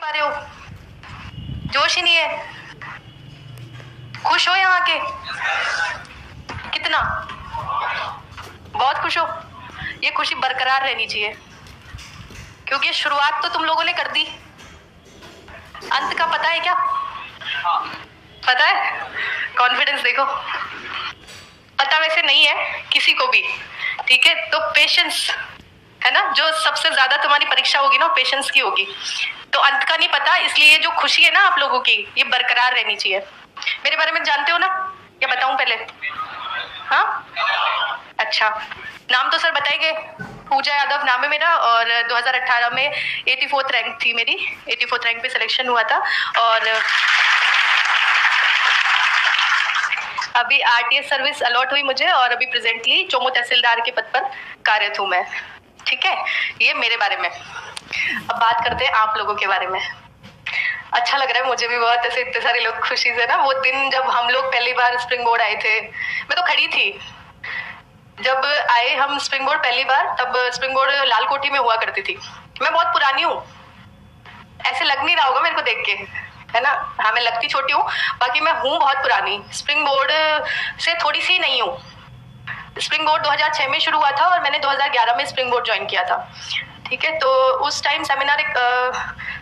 पा रहे हो, जोश ही नहीं है। खुश हो यहाँ के? कितना? बहुत खुश हो? ये खुशी बरकरार रहनी चाहिए, क्योंकि शुरुआत तो तुम लोगों ने कर दी, अंत का पता है क्या? पता है? कॉन्फिडेंस देखो, पता वैसे नहीं है किसी को भी, ठीक है? तो पेशेंस है ना, जो सबसे ज्यादा तुम्हारी परीक्षा होगी ना, पेशेंस की होगी। तो अंत का नहीं पता, इसलिए ये जो खुशी है ना आप लोगों की, ये बरकरार रहनी चाहिए। मेरे बारे में जानते हो ना, या बताऊं पहले? हाँ, अच्छा, नाम तो सर बताएंगे। पूजा यादव नाम है मेरा, और 2018 में 84th रैंक थी मेरी, 84th रैंक पे सिलेक्शन हुआ था। और अभी आरटीएस सर्विस अलॉट हुई मुझे, और अभी प्रेजेंटली चोमू तहसीलदार के पद पर कार्यरत हूँ मैं, ठीक है? ये मेरे बारे में। अब बात करते हैं आप लोगों के बारे में। अच्छा लग रहा है मुझे भी बहुत, ऐसे इतने सारे लोग खुशी से ना। वो दिन जब हम लोग पहली बार स्प्रिंग बोर्ड आए थे, मैं तो खड़ी थी जब आए हम स्प्रिंग बोर्ड पहली बार। तब स्प्रिंग बोर्ड लाल कोठी में हुआ करती थी। मैं बहुत पुरानी हूँ, ऐसे लग नहीं रहा होगा मेरे को देख के, है ना? हाँ, मैं लगती छोटी हूँ, बाकी मैं हूँ बहुत पुरानी। स्प्रिंग बोर्ड से थोड़ी सी नहीं हूँ। स्प्रिंग बोर्ड 2006 में शुरू हुआ था, और मैंने 2011 में स्प्रिंग बोर्ड ज्वाइन किया था, ठीक है? तो उस टाइम सेमिनार एक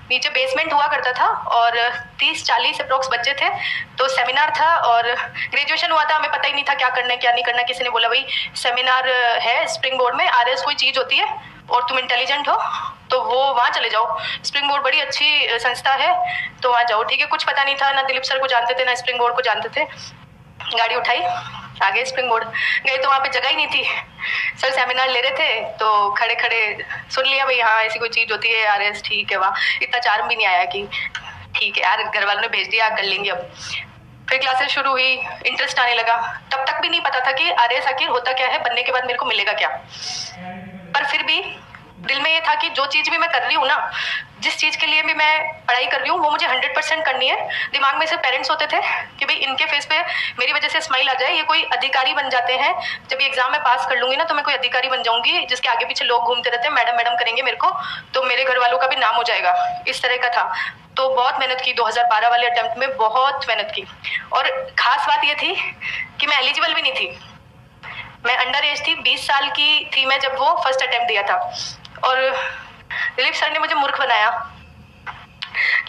नीचे बेसमेंट हुआ करता था, और 30-40 अप्रोक्स बच्चे थे। तो सेमिनार था, और ग्रेजुएशन हुआ था, हमें पता ही नहीं था क्या करना है क्या नहीं करना। किसी ने बोला भाई सेमिनार है स्प्रिंग बोर्ड में, आरएस कोई चीज होती है, और तुम इंटेलिजेंट हो तो वो वहाँ चले जाओ, स्प्रिंग बोर्ड बड़ी अच्छी संस्था है, तो वहाँ जाओ, ठीक है? कुछ पता नहीं था, ना दिलीप सर को जानते थे, ना स्प्रिंग बोर्ड को जानते थे। गाड़ी उठाई, आगे स्प्रिंग बोर्ड गए, तो वहाँ पे जगह ही नहीं थी। सर सेमिनार ले रहे थे, तो खड़े खड़े सुन लिया भाई, हाँ ऐसी कोई चीज होती है आरएस, ठीक है? वहाँ इतना चार्म भी नहीं आया कि ठीक है यार, घर वालों ने भेज दिया, कर लेंगे अब। फिर क्लासेस शुरू हुई, इंटरेस्ट आने लगा। तब तक भी नहीं पता था कि आरएस आखिर होता क्या है, बनने के बाद मेरे को मिलेगा क्या। पर फिर भी दिल में ये था कि जो चीज भी मैं कर रही हूँ ना, जिस चीज के लिए भी मैं पढ़ाई कर रही हूँ, वो मुझे 100% करनी है। दिमाग में से पेरेंट्स होते थे कि भाई इनके फेस पे मेरी वजह से स्माइल आ जाए, ये कोई अधिकारी बन जाते हैं। जब ये एग्जाम में पास कर लूंगी ना, तो मैं कोई अधिकारी बन जाऊंगी, जिसके आगे पीछे लोग घूमते रहते हैं, मैडम मैडम करेंगे मेरे को, तो मेरे घर वालों का भी नाम हो जाएगा। इस तरह का था। तो बहुत मेहनत की, 2012 वाले अटेम्प्ट में बहुत मेहनत की। और खास बात ये थी कि मैं एलिजिबल भी नहीं थी, मैं अंडर एज थी, 20 साल की थी मैं जब वो फर्स्ट अटेम्प्ट दिया था। और दिलीप सर ने मुझे मूर्ख बनाया।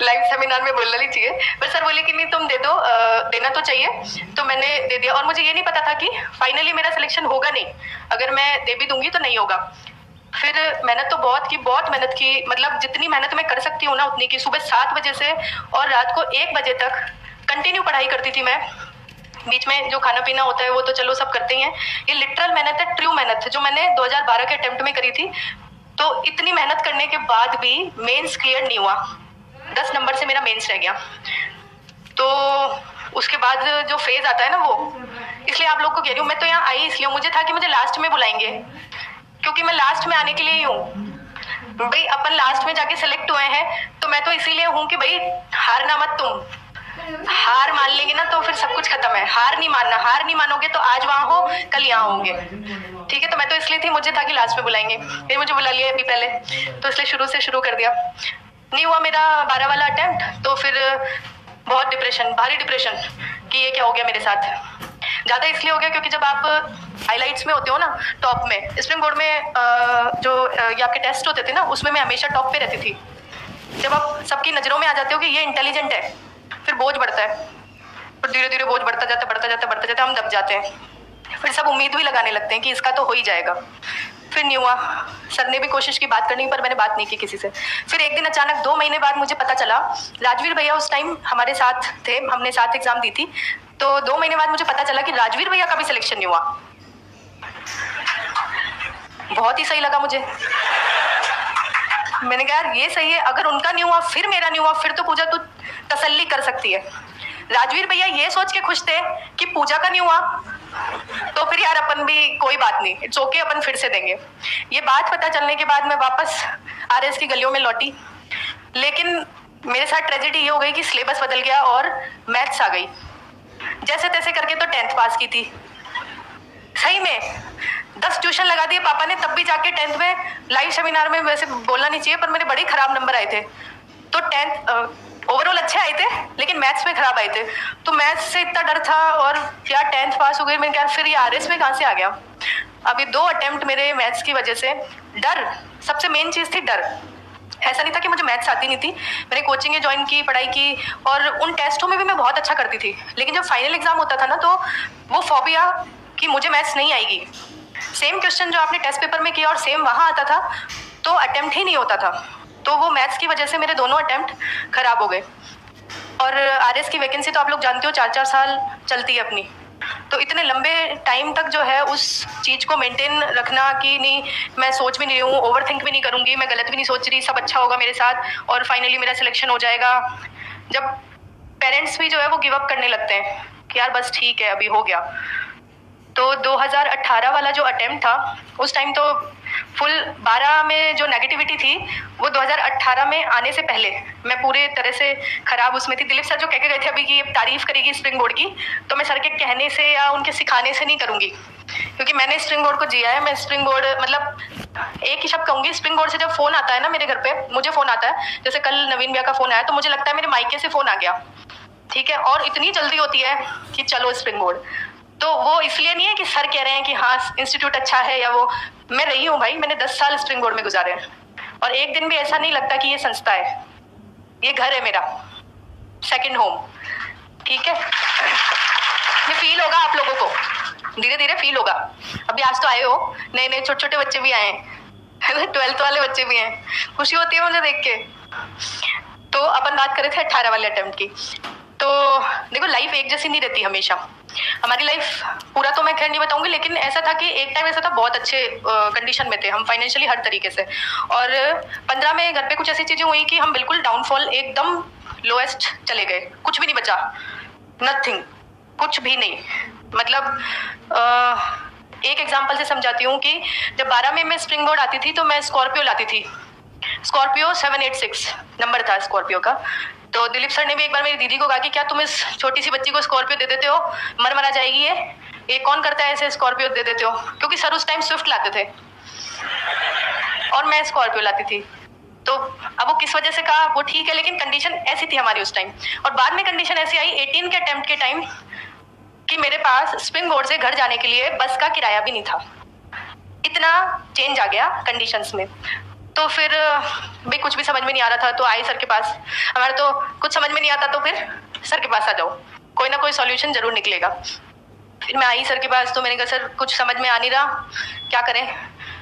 लाइव सेमिनार में बोलना नहीं चाहिए, पर सर बोले कि नहीं तुम दे दो, देना तो चाहिए। तो मैंने दे दिया, और मुझे ये नहीं पता था कि फाइनली मेरा सिलेक्शन होगा नहीं, अगर मैं दे भी दूंगी तो नहीं होगा। फिर मेहनत तो बहुत की, बहुत मेहनत की, मतलब जितनी मेहनत मैं कर सकती हूँ ना उतनी की। सुबह 7 बजे से और रात को 1 बजे तक कंटिन्यू पढ़ाई करती थी मैं। बीच में जो खाना पीना होता है वो तो चलो सब करते ही हैं। ये लिटरल मेहनत है, ट्रू मेहनत है, जो मैंने 2012 के अटेम्प्ट में करी थी। तो इतनी मेहनत करने के बाद भी मेंस क्लियर नहीं हुआ, 10 नंबर से मेरा मेंस रह गया। तो उसके बाद जो फेज आता है ना, वो इसलिए आप लोग को कह रही हूँ, मैं तो यहाँ आई इसलिए, मुझे था कि मुझे लास्ट में बुलाएंगे, क्योंकि मैं लास्ट में आने के लिए ही हूँ। भाई अपन लास्ट में जाके सिलेक्ट हुए हैं, तो मैं तो इसीलिए हूँ कि भाई हारना मत तुम। हार मान लेंगे ना तो फिर सब कुछ खत्म है। हार नहीं मानना, हार नहीं मानोगे तो आज वहां हो, कल यहाँ होंगे, ठीक है? तो मैं तो इसलिए थी, मुझे था कि लास्ट में बुलाएंगे, फिर मुझे बुला लिया अभी पहले, तो इसलिए शुरू से शुरू कर दिया। नहीं हुआ मेरा 12 वाला अटेम्प्ट, तो फिर बहुत डिप्रेशन, भारी डिप्रेशन कि ये क्या हो गया मेरे साथ। ज्यादा इसलिए हो गया क्योंकि जब आप हाईलाइट्स में होते हो ना, टॉप में, स्प्रिंग बोर्ड में जो ये आपके टेस्ट होते थे ना, उसमें मैं हमेशा टॉप पे रहती थी। जब आप सबकी नजरों में आ जाते हो कि ये इंटेलिजेंट है, फिर बोझ बढ़ता है, फिर धीरे धीरे बोझ बढ़ता जाता बढ़ता जाता, हम दब जाते हैं। फिर सब उम्मीद भी लगाने लगते हैं कि इसका तो हो ही जाएगा। फिर नहीं हुआ। सर ने भी कोशिश की बात करने की, पर मैंने बात नहीं की किसी से। फिर एक दिन अचानक 2 महीने बाद मुझे पता चला, राजवीर भैया उस टाइम हमारे साथ थे, हमने साथ एग्जाम दी थी। तो 2 महीने बाद मुझे पता चला कि राजवीर भैया का भी सिलेक्शन नहीं हुआ। बहुत ही सही लगा मुझे। मैंने कहा यार ये सही है, अगर उनका नहीं हुआ फिर मेरा नहीं हुआ, फिर तो पूजा तू तसल्ली कर सकती है। राजवीर भैया ये सोच के खुश थे कि पूजा का नहीं हुआ, तो फिर यार अपन भी कोई बात नहीं, इट्स ओके, अपन फिर से देंगे। ये बात पता चलने के बाद मैं वापस आरएस की गलियों में लौटी, लेकिन मेरे साथ ट्रेजेडी ये हो गई कि सिलेबस बदल गया और मैथ्स आ गई। जैसे तैसे करके तो 10th पास की थी, सही में 10 ट्यूशन लगा दिए पापा ने, तब भी जाके 10th में लाइव सेमिनार में, वैसे बोलना नहीं चाहिए पर मेरे बड़े खराब नंबर आए थे। तो 10th ओवरऑल अच्छे आए थे, लेकिन मैथ्स में खराब आए थे। तो मैथ्स से इतना डर था, और यार 10th पास हो गई, मैं क्या फिर ये आरएस में कहाँ से आ गया। अभी 2 अटेम्प्ट मेरे मैथ्स की वजह से, डर सबसे मेन चीज थी, डर। ऐसा नहीं था कि मुझे मैथ्स आती नहीं थी, मैंने कोचिंग ज्वाइन की, पढ़ाई की, और उन टेस्टों में भी मैं बहुत अच्छा करती थी। लेकिन जब फाइनल एग्जाम होता था ना, तो वो फोबिया कि मुझे मैथ्स नहीं आएगी, सेम क्वेश्चन जो आपने टेस्ट पेपर में किया और सेम वहाँ आता था, तो अटेम्प्ट ही नहीं होता था। तो वो मैथ्स की वजह से मेरे दोनों अटेम्प्ट खराब हो गए। और आरएस की वैकेंसी तो आप लोग जानते हो 4-4 साल चलती है अपनी, तो इतने लंबे टाइम तक जो है उस चीज को मेंटेन रखना कि नहीं मैं सोच भी नहीं रही हूँ, ओवर थिंक भी नहीं करूंगी, मैं गलत भी नहीं सोच रही, सब अच्छा होगा मेरे साथ और फाइनली मेरा सिलेक्शन हो जाएगा। जब पेरेंट्स भी जो है वो गिव अप करने लगते हैं कि यार बस ठीक है अभी हो गया। तो 2018 वाला जो अटेम्प्ट था, उस टाइम तो फुल 12 में जो नेगेटिविटी थी वो 2018 में आने से पहले मैं पूरे तरह से खराब उसमें थी। दिलीप सर जो कह के गए थे अभी कि तारीफ करेगी स्प्रिंग बोर्ड की, तो मैं सर के कहने से या उनके सिखाने से नहीं करूंगी, क्योंकि मैंने स्प्रिंग बोर्ड को जिया है। मैं स्प्रिंग बोर्ड मतलब एक ही शब्द कहूंगी, स्प्रिंग बोर्ड से जब फोन आता है ना मेरे घर पे, मुझे फोन आता है, जैसे कल नवीन भैया का फोन आया, तो मुझे लगता है मेरे मायके से फोन आ गया, ठीक है, और इतनी जल्दी होती है कि चलो स्प्रिंग बोर्ड। तो वो इसलिए नहीं है कि सर कह रहे हैं कि हाँ इंस्टीट्यूट अच्छा है या वो, मैं रही हूँ भाई, मैंने 10 साल स्प्रिंग बोर्ड में गुजारे हैं, और एक दिन भी ऐसा नहीं लगता कि ये संस्था है, ये घर है मेरा, सेकंड होम, ठीक है। ये फील होगा आप लोगों को, धीरे धीरे फील होगा। अभी आज तो आए हो, नए नए छोटे छोटे बच्चे भी आए हैं, 12th वाले बच्चे भी हैं, खुशी होती है मुझे देख के। तो अपन बात कर रहे थे 18 वाले अटेम्प्ट की। तो देखो लाइफ एक जैसी नहीं रहती हमेशा, हमारी लाइफ पूरा तो मैं खैर नहीं बताऊंगी, लेकिन ऐसा था कि एक टाइम ऐसा था बहुत अच्छे कंडीशन में थे हम फाइनेंशियली हर तरीके से, और 15 में घर पे कुछ ऐसी चीजें हुई कि हम बिल्कुल डाउनफॉल, एकदम लोएस्ट चले गए, कुछ भी नहीं बचा, नथिंग, कुछ भी नहीं। मतलब एक एग्जांपल से समझाती हूँ कि जब 12 में मैं स्प्रिंग बोर्ड आती थी तो मैं स्कॉर्पियो लाती थी, स्कॉर्पियो 786 नंबर था स्कॉर्पियो का। तो दिलीप सर ने भी एक बार मेरी दीदी को कहा कि क्या तुम इस छोटी सी बच्ची को स्कॉर्पियो दे देते हो, मरा जाएगी ये कौन करता है ऐसे, स्कॉर्पियो दे देते हो, क्योंकि सर उस टाइम स्विफ्ट लाते थे और मैं स्कॉर्पियो लाती थी। तो अब वो किस वजह से कहा वो ठीक है, लेकिन कंडीशन ऐसी थी हमारी उस टाइम। और बाद में कंडीशन ऐसी आई 18 के अटेम्प्ट के टाइम कि मेरे पास स्प्रिंग बोर्ड से घर जाने के लिए बस का किराया भी नहीं था, इतना चेंज आ गया कंडीशंस में। तो फिर भाई कुछ भी समझ में नहीं आ रहा था, तो आए सर के पास, हमारा तो कुछ समझ में नहीं आता तो फिर सर के पास आ जाओ, कोई ना कोई सॉल्यूशन जरूर निकलेगा। फिर मैं आई सर के पास, तो मैंने कहा सर कुछ समझ में आ नहीं रहा, क्या करें,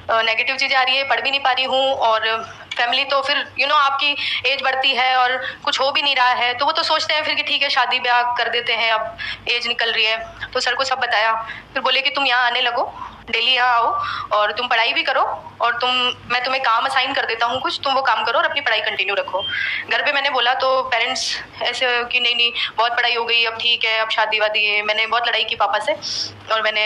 नेगेटिव चीजें आ रही है, पढ़ भी नहीं पा रही हूँ, और फैमिली तो फिर आपकी एज बढ़ती है और कुछ हो भी नहीं रहा है, तो वो तो सोचते हैं फिर कि ठीक है शादी ब्याह कर देते हैं, अब एज निकल रही है। तो सर को सब बताया, फिर बोले कि तुम यहाँ आने लगो, डेली यहाँ आओ और तुम पढ़ाई भी करो, और मैं तुम्हें काम असाइन कर देता हूँ कुछ, तुम वो काम करो और अपनी पढ़ाई कंटिन्यू रखो। घर पे मैंने बोला तो पेरेंट्स ऐसे कि नहीं बहुत पढ़ाई हो गई, अब ठीक है, अब शादी वादी है। मैंने बहुत लड़ाई की पापा से, और मैंने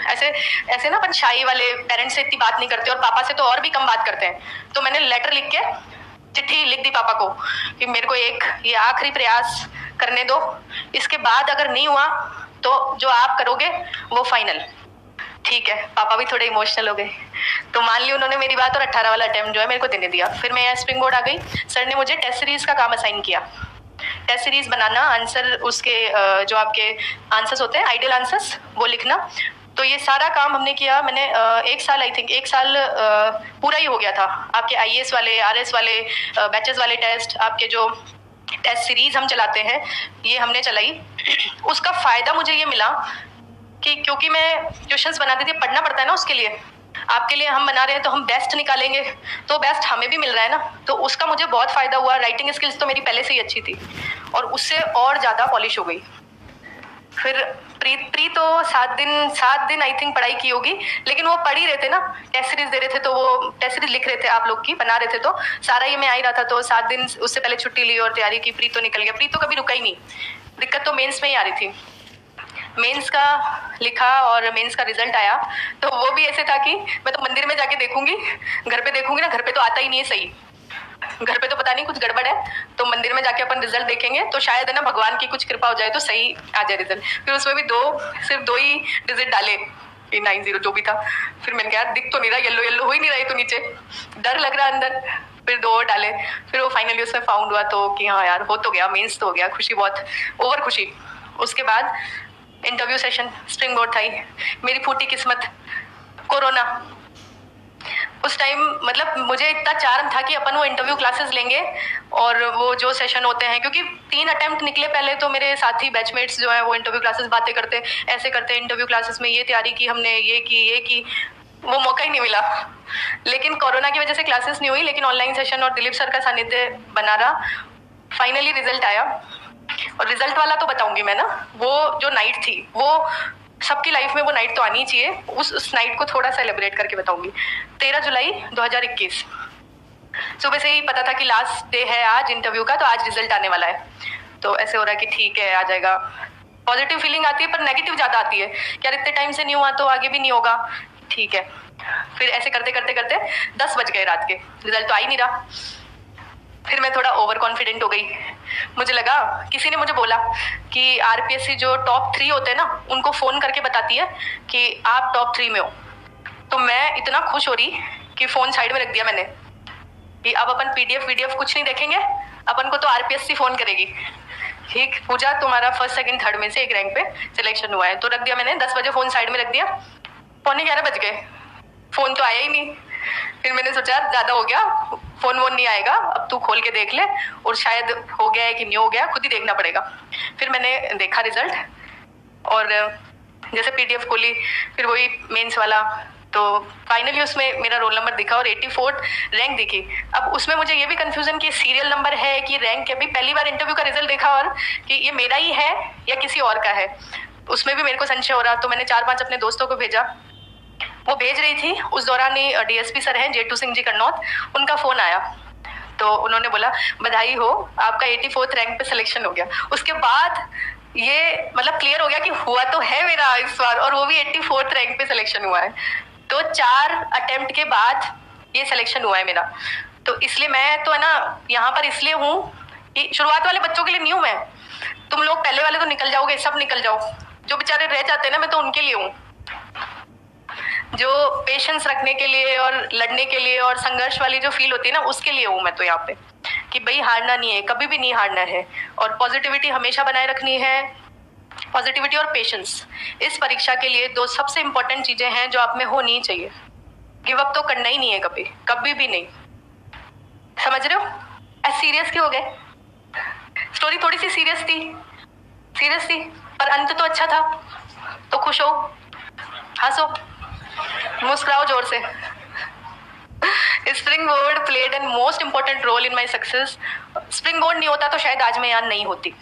ऐसे ना अपन शाही वाले पेरेंट्स से इतनी बात नहीं करते, और पापा से तो और भी कम बात करते हैं। तो मैंने लेटर लिख के चिट्ठी लिख दी पापा को कि मेरे को एक ये आखिरी प्रयास करने दो, इसके बाद अगर नहीं हुआ तो जो आप करोगे वो फाइनल, ठीक है। पापा भी थोड़े इमोशनल हो गए, तो मान ली उन्होंने मेरी बात, और 18 वाला अटेम्प्ट जो है मेरे को देने दिया। फिर मैं यहाँ स्प्रिंग बोर्ड आ गई, सर ने मुझे टेस्ट सीरीज का काम असाइन किया, टेस्ट सीरीज बनाना, आंसर उसके जो आपके आंसर्स होते हैं आइडियल आंसर्स वो लिखना। तो ये सारा काम हमने किया। मैंने एक साल, आई थिंक 1 साल पूरा ही हो गया था। आपके आईएएस वाले, आरएस वाले, बैचेस वाले टेस्ट, आपके जो टेस्ट सीरीज हम चलाते हैं ये हमने चलाई। उसका फायदा मुझे ये मिला कि क्योंकि मैं क्वेश्चंस बनाती थी, पढ़ना पड़ता है ना उसके लिए, आपके लिए हम बना रहे हैं तो हम बेस्ट निकालेंगे, तो बेस्ट हमें भी मिल रहा है ना, तो उसका मुझे बहुत फायदा हुआ। राइटिंग स्किल्स तो मेरी पहले से ही अच्छी थी और उससे और ज्यादा पॉलिश हो गई। फिर प्री तो 7 दिन आई थिंक पढ़ाई की होगी, लेकिन वो पढ़ ही रहे थे ना, टेस्ट सीरीज दे रहे थे, तो वो टेस्ट सीरीज लिख रहे थे आप लोग की, बना रहे थे, तो सारा ये मैं आ ही रहा था। तो 7 दिन उससे पहले छुट्टी ली और तैयारी की। प्री तो निकल गया, प्री तो कभी रुका ही नहीं, दिक्कत तो मेंस में ही आ रही थी। मेंस का लिखा और मेंस का रिजल्ट आया, तो वो भी ऐसे था कि मैं तो मंदिर में जाके देखूंगी, घर पे देखूंगी ना, घर पे तो आता ही नहीं है सही, घर पे तो पता नहीं कुछ गड़बड़ है, तो मंदिर में जाके अपन रिजल्ट देखेंगे तो शायद है ना भगवान की कुछ कृपा हो जाए तो सही आ जाए रिजल्ट। फिर उसमें भी सिर्फ दो ही डिजिट डाले, कि 90 जो भी था। फिर मैंने कहा दिख तो नहीं रहा, येलो येलो हो ही नहीं रहा, तो नीचे डर लग रहा अंदर। फिर 2 और डाले, फिर वो फाइनली उसमें फाउंड हुआ, तो कि हाँ यार हो तो गया, मेंस तो हो गया, खुशी बहुत, ओवर खुशी। उसके बाद इंटरव्यू सेशन, स्प्रिंग बोर्ड था ही, मेरी फूटी किस्मत, कोरोना। उस टाइम मतलब मुझे इतना चार्म था कि अपन वो इंटरव्यू क्लासेस लेंगे और वो जो सेशन होते हैं, क्योंकि 3 अटेम्प्ट निकले पहले, तो मेरे साथी बैचमेट्स जो है वो इंटरव्यू क्लासेस बातें करते, ऐसे करते, इंटरव्यू क्लासेस में ये तैयारी की हमने, ये की, वो मौका ही नहीं मिला। लेकिन कोरोना की वजह से क्लासेस नहीं हुई, लेकिन ऑनलाइन सेशन और दिलीप सर का सानिध्य बना रहा। फाइनली रिजल्ट आया, और रिजल्ट वाला तो बताऊंगी मैं ना, वो जो नाइट थी वो सबकी लाइफ में वो नाइट तो आनी चाहिए, उस नाइट को थोड़ा सा सेलिब्रेट करके बताऊंगी। 13 जुलाई 2021 सुबह से ही पता था कि लास्ट डे है आज इंटरव्यू का, तो आज रिजल्ट आने वाला है। तो ऐसे हो रहा है कि ठीक है आ जाएगा, पॉजिटिव फीलिंग आती है पर नेगेटिव ज्यादा आती है, क्या इतने टाइम से नहीं हुआ तो आगे भी नहीं होगा, ठीक है। फिर ऐसे करते करते करते 10 बज गए रात के, रिजल्ट तो आ ही नहीं रहा। फिर मैं थोड़ा ओवर कॉन्फिडेंट हो गई, मुझे लगा, किसी ने मुझे बोला कि आरपीएससी जो टॉप 3 होते हैं ना, उनको फोन करके बताती है कि आप टॉप 3 में हो। तो मैं इतना खुश हो रही कि फोन साइड में रख दिया मैंने, कि अब अपन पीडीएफ कुछ नहीं देखेंगे, अपन को तो आरपीएससी फोन करेगी, ठीक पूजा तुम्हारा फर्स्ट सेकंड थर्ड में से एक रैंक पे सिलेक्शन हुआ है। तो रख दिया मैंने, 10 बजे फोन साइड में रख दिया, 11:45 बज गए, फोन तो आया ही नहीं। फिर मैंने सोचा ज्यादा हो गया, फोन वोन नहीं आएगा, अब तू खोल के देख ले, और शायद हो गया है कि नहीं हो गया खुद ही देखना पड़ेगा। फिर मैंने देखा रिजल्ट, और जैसे पीडीएफ खोली, फिर वही मेंस वाला, तो फाइनली उसमें मेरा रोल नंबर दिखा और 84 रैंक दिखी। अब उसमें मुझे ये भी कंफ्यूजन कि सीरियल नंबर है कि रैंक है, भी पहली बार इंटरव्यू का रिजल्ट देखा और कि ये मेरा ही है या किसी और का है, उसमें भी मेरे को संशय हो रहा। तो मैंने 4-5 अपने दोस्तों को भेजा, वो भेज रही थी, उस दौरान ही डीएसपी सर हैं जेटू सिंह जी कन्नौत, उनका फोन आया, तो उन्होंने बोला बधाई हो, आपका 84 रैंक पे सिलेक्शन हो गया। उसके बाद ये मतलब क्लियर हो गया कि हुआ तो है मेरा इस बार, और वो भी 84 रैंक पे सिलेक्शन हुआ है। तो 4 अटेम्प्ट के बाद ये सिलेक्शन हुआ है मेरा। तो इसलिए मैं तो है ना यहाँ पर इसलिए हूँ कि शुरुआत वाले बच्चों के लिए नहीं हूँ मैं, तुम लोग पहले वाले तो निकल जाओगे, सब निकल जाओ, जो बेचारे रह जाते हैं ना, मैं तो उनके लिए हूँ, जो पेशेंस रखने के लिए और लड़ने के लिए और संघर्ष वाली जो फील होती है ना, उसके लिए हूँ मैं तो यहाँ पे, कि भाई हारना नहीं है, कभी भी नहीं हारना है, और पॉजिटिविटी हमेशा बनाए रखनी है। पॉजिटिविटी और पेशेंस इस परीक्षा के लिए 2 सबसे इंपॉर्टेंट चीजें हैं जो आप में होनी चाहिए। गिव अप तो करना ही नहीं है कभी, कभी भी नहीं, समझ रहे हो? ऐसे सीरियस क्यों हो गए? स्टोरी थोड़ी सी सीरियस थी, पर अंत तो अच्छा था, तो खुश हो, हंसो, मुस्कुराओ जोर से। Spring board played an most important role in my success. Spring board नहीं होता तो शायद आज मैं यहाँ नहीं होती।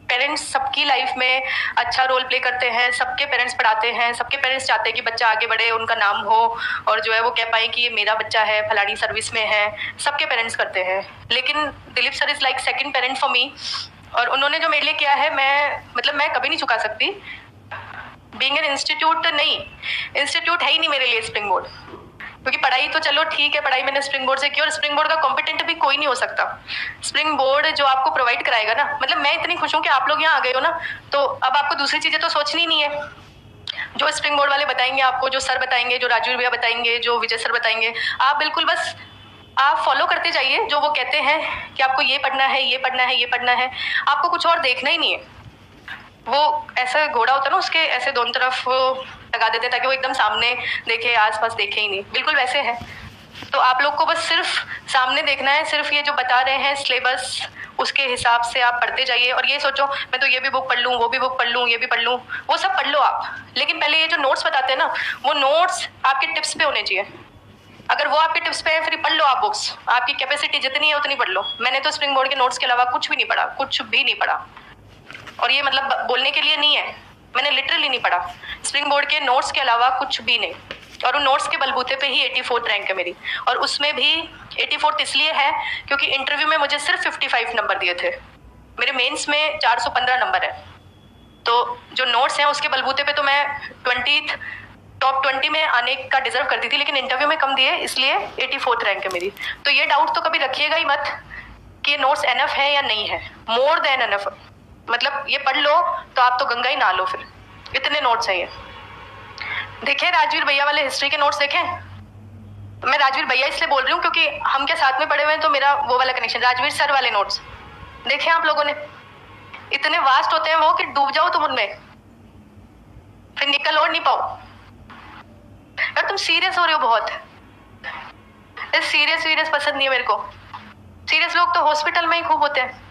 पेरेंट्स सबकी लाइफ में अच्छा रोल प्ले करते हैं, सबके पेरेंट्स पढ़ाते हैं, सबके पेरेंट्स चाहते हैं कि बच्चा आगे बढ़े, उनका नाम हो, और जो है वो कह पाए कि ये मेरा बच्चा है, फलानी सर्विस में है, सबके पेरेंट्स करते हैं। लेकिन Dilip sir is like second parent for me, और उन्होंने जो मेरे लिए किया है, मैं कभी नहीं चुका सकती। बीइंग एन इंस्टीट्यूट नहीं, इंस्टीट्यूट है ही नहीं मेरे लिए स्प्रिंग बोर्ड, क्योंकि पढ़ाई तो चलो ठीक है, पढ़ाई मैंने स्प्रिंग बोर्ड से की, और स्प्रिंग बोर्ड का कॉम्पिटेंट भी कोई नहीं हो सकता। स्प्रिंग बोर्ड जो आपको प्रोवाइड कराएगा ना, मतलब मैं इतनी खुश हूँ कि आप लोग यहाँ आ गए हो ना, तो अब आपको दूसरी चीजें तो सोचनी नहीं है। जो स्प्रिंग बोर्ड वाले बताएंगे आपको, जो सर बताएंगे, जो राजू भैया बताएंगे, जो विजय सर बताएंगे, आप बिल्कुल बस आप फॉलो करते जाइए जो वो कहते हैं कि आपको ये पढ़ना है, ये पढ़ना है, ये पढ़ना है, आपको कुछ और देखना ही नहीं है। वो ऐसा घोड़ा होता है ना, उसके ऐसे दोनों तरफ लगा देते ताकि वो एकदम सामने देखे, आसपास देखे ही नहीं, बिल्कुल वैसे है। तो आप लोग को बस सिर्फ सामने देखना है, सिर्फ ये जो बता रहे हैं सिलेबस, उसके हिसाब से आप पढ़ते जाइए, और ये सोचो मैं तो ये भी बुक पढ़ लूँ, वो भी बुक पढ़ लूँ, ये भी पढ़ लूँ, वो सब पढ़ लो आप, लेकिन पहले ये जो नोट्स बताते हैं ना, वो नोट्स आपके टिप्स पे होने चाहिए। अगर वो आपके टिप्स पे है, फिर पढ़ लो आप बुक्स, आपकी कैपेसिटी जितनी है उतनी पढ़ लो। मैंने तो स्प्रिंग बोर्ड के नोट्स के अलावा कुछ भी नहीं पढ़ा, कुछ भी नहीं पढ़ा, और ये मतलब बोलने के लिए नहीं है, मैंने लिटरली नहीं पढ़ा स्प्रिंग बोर्ड के नोट्स के अलावा कुछ भी नहीं, और उन नोट्स के बलबूते पे ही 84 रैंक है मेरी। और उसमें भी 84 इसलिए है क्योंकि इंटरव्यू में मुझे सिर्फ 55 नंबर दिए थे, मेरे मेंस में 415 नंबर है, तो जो नोट्स हैं उसके बलबूते पे तो मैं टॉप 20 में आने का डिजर्व करती थी, लेकिन इंटरव्यू में कम दिए, इसलिए 84 रैंक है मेरी। तो ये डाउट तो कभी रखिएगा ही मत कि नोट्स एनफ है या नहीं है, मोर देन एनफ, मतलब ये पढ़ लो तो आप तो गंगा ही ना लो, फिर इतने नोट्स हैं ये। देखे राजवीर भैया वाले हिस्ट्री के नोट्स देखे? मैं राजवीर भैया इसलिए बोल रही हूँ क्योंकि हम क्या साथ में पढ़े हुए हैं, तो मेरा वो वाला कनेक्शन। राजवीर सर वाले नोट्स देखे आप लोगों ने? इतने वास्ट होते हैं वो कि डूब जाओ तुम उनमें, फिर निकल और नहीं पाओ। यार तुम सीरियस हो रहे हो बहुत। सीरियस पसंद नहीं है मेरे को। सीरियस लोग तो हॉस्पिटल में ही खूब होते हैं।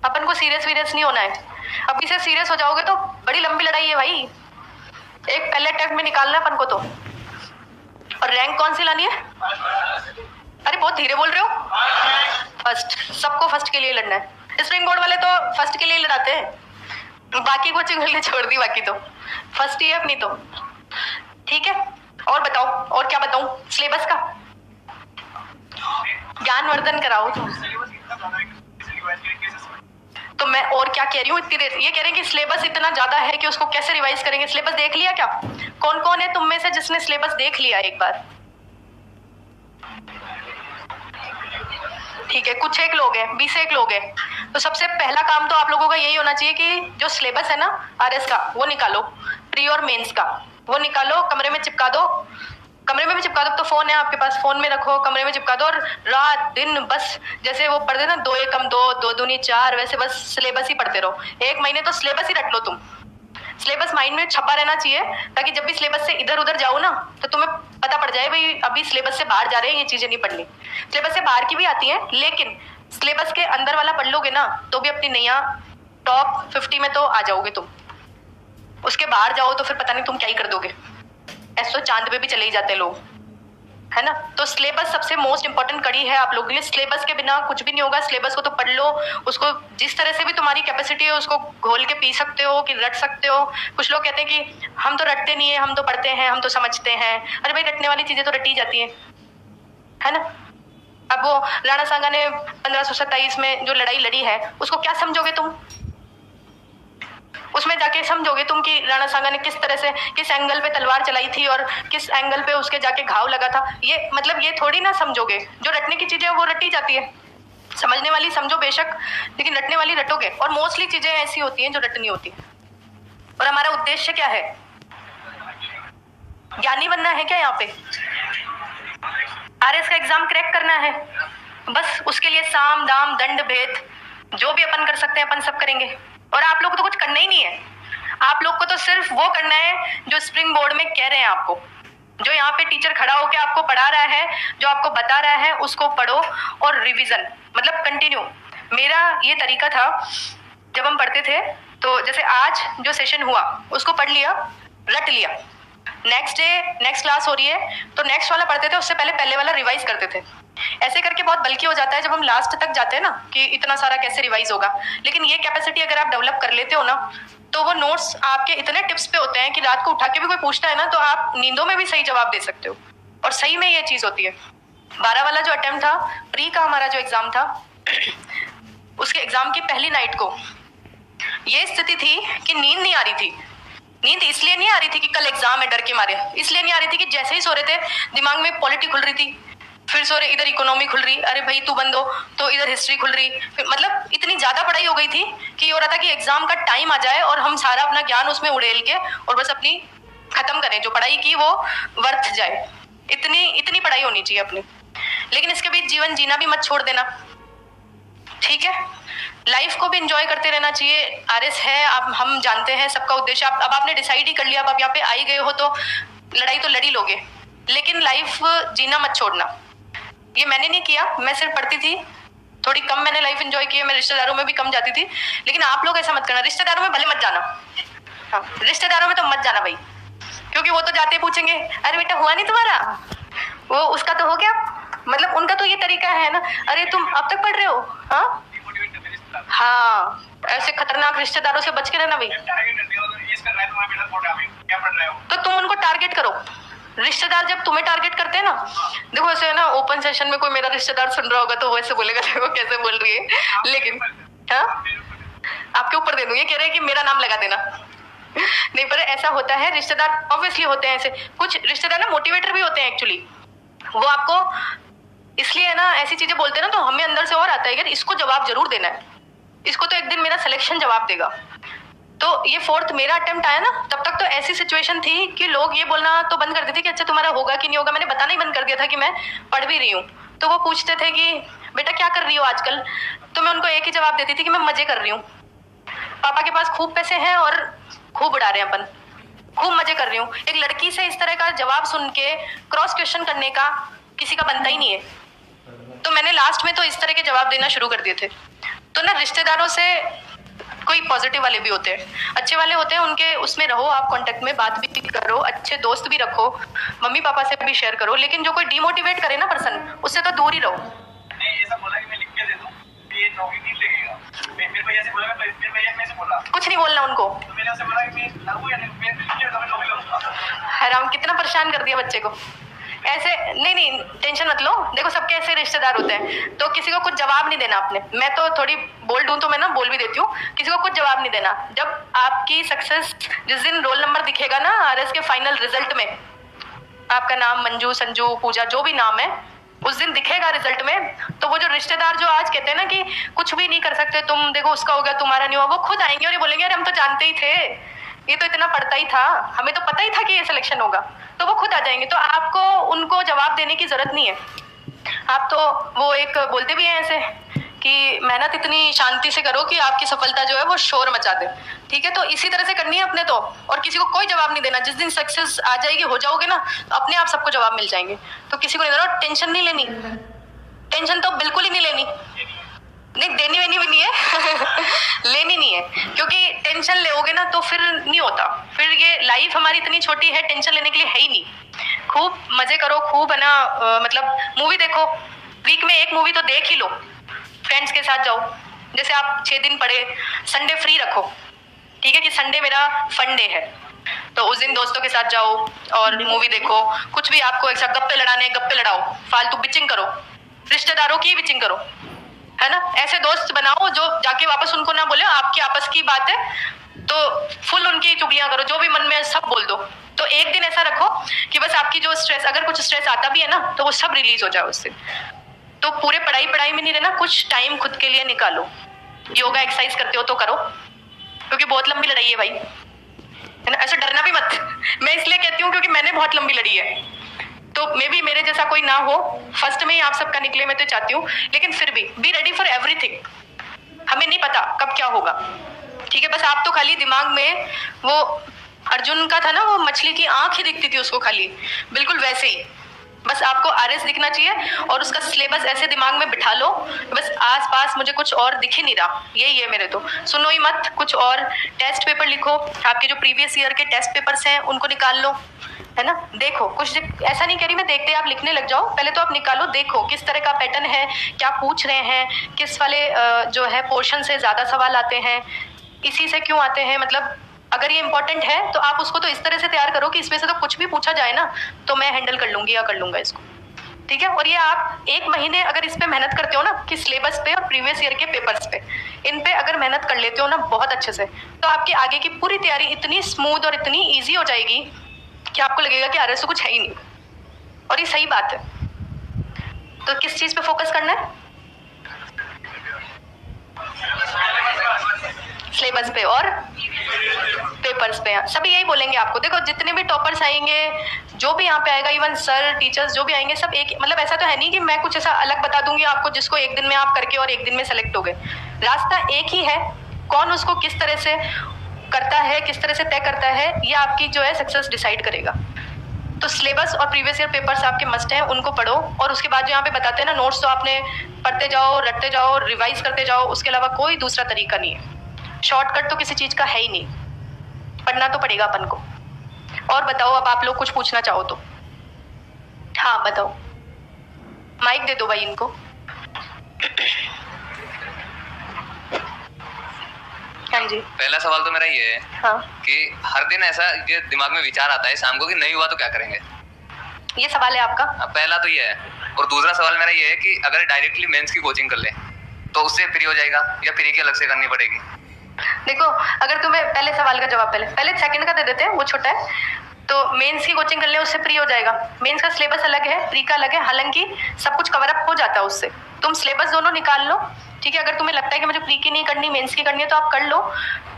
अपन को सीरियस नहीं होना है। अभी से सीरियस हो जाओगे तो बड़ी लंबी लड़ाई है भाई। एक पहले अटैम्प्ट में निकालना है अपन को तो। और रैंक कौन सी लानी है? अरे बहुत धीरे बोल रहे हो। फर्स्ट, सबको फर्स्ट के लिए लड़ना है। स्प्रिंग बोर्ड वाले तो फर्स्ट के लिए लड़ाते हैं, बाकी कोचिंग वाले छोड़ दी, बाकी तो फर्स्ट ही है अपनी तो। ठीक है, और बताओ, और क्या बताऊं? सिलेबस का ज्ञानवर्धन कराओ तुम। तो मैं और क्या कह रही हूँ इतनी देर? ये कह रहे हैं कि सिलेबस इतना ज्यादा है कि उसको कैसे रिवाइज करेंगे। सिलेबस देख लिया क्या? कौन कौन है तुम में से जिसने सिलेबस देख लिया एक बार? ठीक है, कुछ एक लोग हैं, 20 एक लोग हैं। तो सबसे पहला काम तो आप लोगों का यही होना चाहिए कि जो सिलेबस है ना आरएस का, वो निकालो। प्री और मेंस का वो निकालो, कमरे में चिपका दो। कमरे में भी चिपका दो, तो फोन है आपके पास, फोन में रखो, कमरे में चिपका दो। और रात दिन बस जैसे वो पढ़ते ना, 2 एकम 2, 2 दूनी 4, वैसे बस सिलेबस ही पढ़ते रहो। 1 महीने तो सिलेबस ही रट लो तुम। सिलेबस माइंड में छपा रहना चाहिए, ताकि जब भी सिलेबस से इधर उधर जाओ ना, तो तुम्हें पता पड़ जाए भाई अभी सिलेबस से बाहर जा रहे हैं, ये चीजें नहीं पढ़नी। सिलेबस से बाहर की भी आती है, लेकिन सिलेबस के अंदर वाला पढ़ लोगे ना तो भी अपनी नैया टॉप 50 में तो आ जाओगे तुम। उसके बाहर जाओ तो फिर पता नहीं तुम क्या ही कर दोगे। ऐसो चांद पे भी चले ही जाते लोग, है ना। तो सिलेबस सबसे मोस्ट इंपॉर्टेंट कड़ी है आप लोगों के लिए। सिलेबस के बिना कुछ भी नहीं होगा। सिलेबस को तो पढ़ लो, उसको जिस तरह से भी तुम्हारी कैपेसिटी है उसको घोल के पी सकते हो कि रट सकते हो। कुछ लोग कहते हैं कि हम तो रटते नहीं है, हम तो पढ़ते हैं, हम तो समझते हैं। अरे भाई, रटने वाली चीजें तो रटी जाती है ना। अब वो राणा सांगा ने 1527 में जो लड़ाई लड़ी है, उसको क्या समझोगे तुम? उसमें जाके समझोगे तुम कि राणा सांगा ने किस तरह से, किस एंगल पे तलवार चलाई थी और किस एंगल पे उसके जाके घाव लगा था? ये मतलब ये थोड़ी ना समझोगे। जो रटने की चीजें वो रटी जाती है। समझने वाली समझो बेशक, लेकिन रटने वाली रटोगे। और मोस्टली चीजें ऐसी होती हैं जो रटनी होती है। और हमारा उद्देश्य क्या है? ज्ञानी बनना है क्या? यहाँ पे आरएस का एग्जाम क्रैक करना है बस। उसके लिए साम दाम दंड भेद जो भी अपन कर सकते हैं अपन सब करेंगे। और आप लोग को तो कुछ करना ही नहीं है। आप लोग को तो सिर्फ वो करना है जो स्प्रिंग बोर्ड में कह रहे हैं आपको। जो यहाँ पे टीचर खड़ा होकर आपको पढ़ा रहा है, जो आपको बता रहा है, उसको पढ़ो और रिवीजन मतलब कंटिन्यू। मेरा ये तरीका था जब हम पढ़ते थे, तो जैसे आज जो सेशन हुआ उसको पढ़ लिया, रट लिया। नेक्स्ट डे नेक्स्ट क्लास हो रही है तो नेक्स्ट वाला पढ़ते थे, उससे पहले वाला रिवाइज करते थे। ऐसे करके बहुत बल्कि हो जाता है जब हम लास्ट तक जाते हैं ना, कि इतना सारा कैसे रिवाइज होगा। लेकिन ये कैपेसिटी अगर आप डेवलप कर लेते हो ना, तो वो नोट्स आपके इतने टिप्स पे होते हैं कि रात को उठा के भी कोई पूछता है ना, तो आप नींदों में भी सही जवाब दे सकते हो। और सही में ये चीज होती है। 12 वाला जो अटेम्प्ट था, प्री का हमारा जो एग्जाम था, उसके एग्जाम की पहली नाइट को ये स्थिति थी कि नींद नहीं आ रही थी। नींद इसलिए नहीं आ रही थी कि कल एग्जाम है डर के मारे, इसलिए नहीं आ रही थी कि जैसे ही सो रहे थे दिमाग में पॉलिटी खुल रही थी, फिर सो रहे इधर इकोनॉमी खुल रही, अरे भाई तू बंद हो, तो इधर हिस्ट्री खुल रही। मतलब इतनी ज्यादा पढ़ाई हो गई थी कि ये हो रहा था कि एग्जाम का टाइम आ जाए और हम सारा अपना ज्ञान उसमें उड़ेल के और बस अपनी खत्म करें, जो पढ़ाई की वो वर्थ जाए। इतनी पढ़ाई होनी चाहिए अपनी। लेकिन इसके बीच जीवन जीना भी मत छोड़ देना, ठीक है। लाइफ को भी एंजॉय करते रहना चाहिए। आरएस है, आप हम जानते हैं सबका उद्देश्य। अब आपने डिसाइड ही कर लिया, अब आप यहाँ पे आई गए हो तो लड़ाई तो लड़ी लोगे, लेकिन लाइफ जीना मत छोड़ना। ये मैंने नहीं किया, मैं सिर्फ पढ़ती थी, थोड़ी कम मैंने लाइफ एंजॉय की है। मैं रिश्तेदारों में भी कम जाती थी, लेकिन आप लोग ऐसा मत करना। रिश्तेदारों में भले मत जाना, हाँ रिश्तेदारों में तो मत जाना भाई, क्योंकि वो तो जाते पूछेंगे अरे बेटा हुआ नहीं तुम्हारा, वो उसका तो हो गया। मतलब उनका तो ये तरीका है ना, अरे तुम अब तक पढ़ रहे हो। हाँ ऐसे खतरनाक रिश्तेदारों से बच के रहना भाई। तो तुम उनको टारगेट करो। रिश्तेदार जब तुम्हें टारगेट करते हैं ना, देखो ऐसे है ना, ओपन सेशन में कोई मेरा रिश्तेदार सुन रहा होगा तो वो ऐसे बोलेगा देखो कैसे बोल रही है, लेकिन हाँ आपके ऊपर दे दूंगी। कह रहे हैं कि मेरा नाम लगा देना नहीं, पर ऐसा होता है, रिश्तेदार ऑब्वियसली होते हैं ऐसे। कुछ रिश्तेदार ना मोटिवेटर भी होते हैं एक्चुअली। वो आपको इसलिए है ना ऐसी चीजें बोलते हैं ना, तो हमें अंदर से और आता है यार इसको जवाब जरूर देना है, इसको तो एक दिन मेरा सिलेक्शन जवाब देगा। तो तो ये 4th मेरा अटेम्प्ट आया ना, तब तक तो ऐसी सिचुएशन थी कि लोग ये बोलना तो बंद कर देते कि अच्छा तुम्हारा होगा कि नहीं होगा। मैंने बताना ही बंद कर दिया था कि मैं पढ़ भी रही हूँ। तो वो पूछते थे कि बेटा क्या कर रही हो आजकल, तो मैं उनको एक ही जवाब देती थी कि मैं मजे कर रही हूँ। पापा के पास खूब पैसे हैं और खूब उड़ा रहे हैं अपन, खूब मजे कर रही हूँ। एक लड़की से इस तरह का जवाब सुन के क्रॉस क्वेश्चन करने का किसी का बनता ही नहीं है। तो मैंने लास्ट में तो इस तरह के जवाब देना शुरू कर दिए थे। तो ना रिश्तेदारों से कोई पॉजिटिव वाले भी होते हैं, अच्छे वाले होते हैं, उनके उसमें रहो आप कांटेक्ट में, बात भी करो, अच्छे दोस्त भी रखो, मम्मी पापा से भी शेयर करो। लेकिन जो कोई डिमोटिवेट करे ना पर्सन, उससे तो दूर ही रहो। नहीं ये सब बोला कि मैं लिख के दे दूं कि ये नौकरी नहीं लगेगा। मेरे भैया से बोला, मेरे भैया ने से बोला कुछ नहीं बोलना उनको। तो मैंने उसे बोला कि मैं लागू या नहीं, मैं लिख के मैं नौकरी लूंगा। हराम, कितना परेशान कर दिया बच्चे को। ऐसे नहीं टेंशन मत लो। देखो सबके ऐसे रिश्तेदार होते हैं, तो किसी को कुछ जवाब नहीं देना आपने। मैं तो थोड़ी बोल्ड हूं तो मैं ना बोल भी देती हूँ, किसी को कुछ जवाब नहीं देना। जब आपकी सक्सेस, जिस दिन रोल नंबर दिखेगा ना आरएस के फाइनल रिजल्ट में, आपका नाम मंजू, संजू, पूजा, जो भी नाम है, उस दिन दिखेगा रिजल्ट में, तो वो जो रिश्तेदार जो आज कहते हैं ना कि कुछ भी नहीं कर सकते तुम, देखो उसका हो गया तुम्हारा नहीं हुआ, वो खुद आएंगे और ये बोलेंगे अरे हम तो जानते ही थे, ये तो इतना पढ़ता ही था, हमें तो पता ही था कि ये सिलेक्शन होगा। तो वो खुद आ जाएंगे। तो आपको उनको जवाब देने की जरूरत नहीं है। आप तो वो एक बोलते भी हैं ऐसे कि मेहनत इतनी शांति से करो कि आपकी सफलता जो है वो शोर मचा दे। ठीक है, तो इसी तरह से करनी है अपने तो, और किसी को कोई जवाब नहीं देना। जिस दिन सक्सेस आ जाएगी, हो जाओगे ना, तो अपने आप सबको जवाब मिल जाएंगे। तो किसी को नहीं देना, टेंशन नहीं लेनी, टेंशन तो बिल्कुल ही नहीं लेनी, नहीं देनी वेनी भी नहीं है लेनी नहीं है, क्योंकि टेंशन लेोगे ना तो फिर नहीं होता। फिर ये लाइफ हमारी इतनी छोटी है, टेंशन लेने के लिए है ही नहीं। खूब मजे करो, खूब है ना, मतलब मूवी देखो, वीक में एक मूवी तो देख ही लो, फ्रेंड्स के साथ जाओ। जैसे आप 6 दिन पढ़े, संडे फ्री रखो, ठीक है, कि संडे मेरा फन डे है, तो उस दिन दोस्तों के साथ जाओ और मूवी देखो। कुछ भी आपको ऐसा गप्पे लड़ाने, गप्पे लड़ाओ, फालतू बिचिंग करो, रिश्तेदारों की बिचिंग करो, है ना। ऐसे दोस्त बनाओ जो जाके वापस उनको ना बोले आपकी आपस की बात है, तो फुल उनकी चुगलियां करो, जो भी मन में सब बोल दो। तो एक दिन ऐसा रखो कि बस आपकी जो स्ट्रेस, अगर कुछ स्ट्रेस आता भी है ना, तो वो सब रिलीज हो जाए उससे। तो पूरे पढ़ाई में नहीं रहना, कुछ टाइम खुद के लिए निकालो। योगा एक्सरसाइज करते हो तो करो, क्योंकि बहुत लंबी लड़ाई है भाई, है ना। ऐसे डरना भी मत मैं इसलिए कहती हूँ क्योंकि मैंने बहुत लंबी लड़ी है, तो मे बी मेरे जैसा कोई ना हो, फर्स्ट में ही आप सबका निकले, मैं तो चाहती हूँ। लेकिन फिर भी बी रेडी फॉर एवरीथिंग, हमें नहीं पता कब क्या होगा, ठीक है। बस आप तो खाली दिमाग में, वो अर्जुन का था ना, वो मछली की आंख ही दिखती थी उसको खाली, बिल्कुल वैसे ही। बस आपको आरएस दिखना चाहिए और उसका सिलेबस ऐसे दिमाग में बिठा लो, बस आस पास मुझे कुछ और दिख ही नहीं रहा, यही है मेरे। तो सुनो ही मत, कुछ और टेस्ट पेपर लिखो, आपके जो प्रीवियस ईयर के टेस्ट पेपर्स हैं उनको निकाल लो, है ना। देखो, कुछ ऐसा नहीं कह रही मैं, देखते आप लिखने लग जाओ, पहले तो आप निकालो, देखो किस तरह का पैटर्न है, क्या पूछ रहे हैं, किस वाले जो है पोर्शन से ज्यादा सवाल आते हैं, इसी से क्यों आते हैं, मतलब अगर ये इंपॉर्टेंट है तो आप उसको तो इस तरह से तैयार करो कि इसमें से तो कुछ भी पूछा जाए ना तो मैं हैंडल कर लूंगी या कर लूंगा इसको, ठीक है। और ये आप 1 महीने अगर इस पे मेहनत करते हो ना, कि सिलेबस पे और प्रीवियस ईयर के पेपर्स पे, इन पे अगर मेहनत कर लेते हो ना बहुत अच्छे से, तो आपकी आगे की पूरी तैयारी इतनी स्मूथ और इतनी ईजी हो जाएगी कि आपको लगेगा कि आरएस तो कुछ है ही नहीं। और ये सही बात है। तो किस चीज पे फोकस करना है? सिलेबस पे और पेपर्स पे। सभी यही बोलेंगे आपको। देखो जितने भी टॉपर्स आएंगे, जो भी यहाँ पे आएगा, इवन सर टीचर्स जो भी आएंगे, सब एक, मतलब ऐसा तो है नहीं कि मैं कुछ ऐसा अलग बता दूंगी आपको जिसको एक दिन में आप करके और एक दिन में सेलेक्ट हो गए। रास्ता एक ही है, कौन उसको किस तरह से करता है, किस तरह से तय करता है, ये आपकी जो है सक्सेस डिसाइड करेगा। तो सिलेबस और प्रीवियस ईयर पेपर्स आपके मस्ट हैं, उनको पढ़ो। और उसके बाद जो यहाँ पे बताते हैं ना नोट्स, तो आपने पढ़ते जाओ, रटते जाओ, रिवाइज करते जाओ, उसके अलावा कोई दूसरा तरीका नहीं है। शॉर्टकट तो किसी चीज का है ही नहीं, पढ़ना तो पड़ेगा अपन को। और बताओ, अब आप लोग कुछ पूछना चाहो तो। हाँ बताओ, माइक दे दो भाई इनको। हाँ जी। पहला सवाल तो मेरा ये है, हाँ, कि हर दिन ऐसा ये दिमाग में विचार आता है शाम को कि नहीं हुआ तो क्या करेंगे, ये सवाल है आपका। पहला तो ये है। और दूसरा सवाल मेरा ये है कि अगर डायरेक्टली मेंस की कोचिंग कर ले तो उससे फ्री हो जाएगा या फ्री की अलग से करनी पड़ेगी? देखो, अगर तुम्हें पहले सवाल का जवाब, पहले सेकंड का दे देते हैं, वो छोटा है। तो मेंस की कोचिंग कर ले, उससे प्री हो जाएगा। मेंस का सिलेबस अलग है, प्री का अलग है, हालांकि सब कुछ कवर अप हो जाता है उससे। तुम सिलेबस दोनों निकाल लो, ठीक है। अगर तुम्हें लगता है कि मुझे प्री की नहीं करनी, मेंस की करनी है, तो आप कर लो,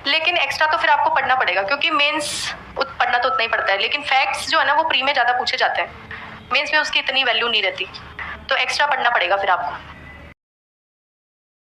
लेकिन एक्स्ट्रा तो फिर आपको पढ़ना पड़ेगा, क्योंकि मेंस पढ़ना तो उतना ही पड़ता है, लेकिन फैक्ट्स जो है ना वो प्री में ज्यादा पूछे जाते हैं, मेंस में उसकी इतनी वैल्यू नहीं रहती, तो एक्स्ट्रा पढ़ना पड़ेगा फिर आपको।